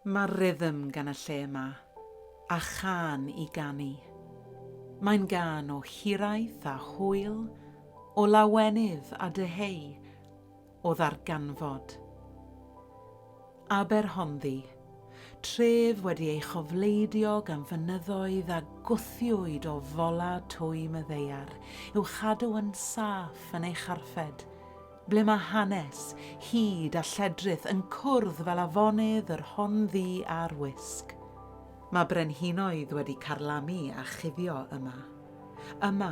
Mae rhythm gan y lle yma, a chan i ganu. Mae'n gan o hiraeth a hwyl, o lawenydd a deheu, o ddarganfod. Aberhonddu, tref wedi ei chofleidio gan fynyddoedd a gwthiwyd o fola twym y ddeiar, i'w chadw yn saff yn ei charfed, ble mae hanes, hyd a lledrith yn cwrdd fel afonydd yr hon-ddu a'r wisg. Mae brenhinoedd wedi carlamu a chuddio yma. Yma,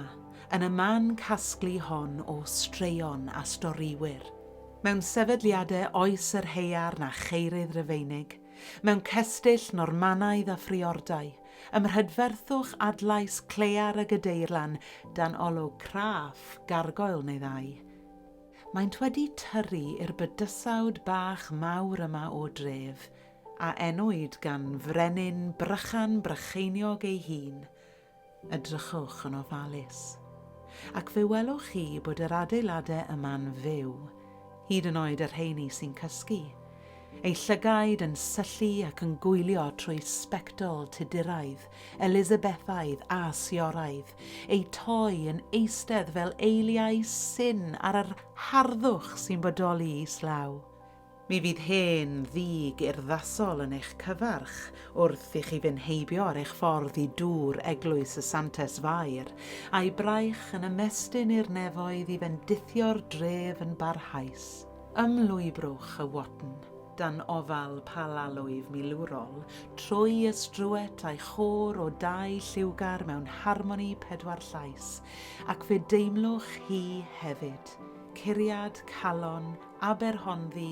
yn y man casglu hon o straeon a storiwyr. Mewn sefydliadau oes yr heiar na cheirydd Rufeinig, mewn cestyll Normanaidd a phriordau, ymrhydferthwch adlais clear y Gadeirlan dan olwg craff, gargoel neu ddau. Maent wedi tyrru i'r bydysawd bach mawr yma o dref, a enwyd gan frenin Brychan Brycheiniog ei hun. Edrychwch yn ofalus. Ac fe welwch chi bod yr adeiladau yma'n fyw, hyd yn oed yr rheini sy'n cysgu. Ei llygaid yn syllu ac yn gwylio trwy sbectol tuduraidd, Elisabethaidd a Sioraidd, ei toi yn eistedd fel eiliau sy'n ar yr harddwch sy'n bodoli islaw. Mi fydd hen ddig urddasol yn eich cyfarch wrth i chi fynd heibio ar eich ffordd i dŵr eglwys y Santes Fair, a'i braich yn ymestyn i'r nefoedd i fendithio'r dref yn barhaus. Ymlwybrwch y watn, dan ofal palalwyf milwrol, trwy ysdrwet a'i chôr o dau lliwgar mewn harmoni pedwar llais, ac fe deimlwch hi hefyd, curiad calon Aberhonddu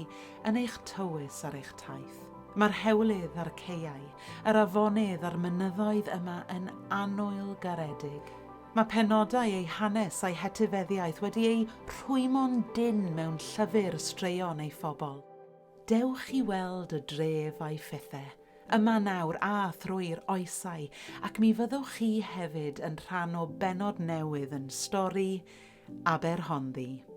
yn eich tywys ar eich taith. Mae'r hewlydd a'r ceiau, yr afonydd a'r mynyddoedd yma yn annwyl garedig. Mae penodau ei hanes a'i hetifeddiaeth wedi ei rhwymo'n dyn mewn llyfr straeon ei phobl. Dewch i weld y dref a'i phethau, yma nawr a thrwy'r oesau, ac mi fyddwch chi hefyd yn rhan o bennod newydd yn Stori Aberhonddu.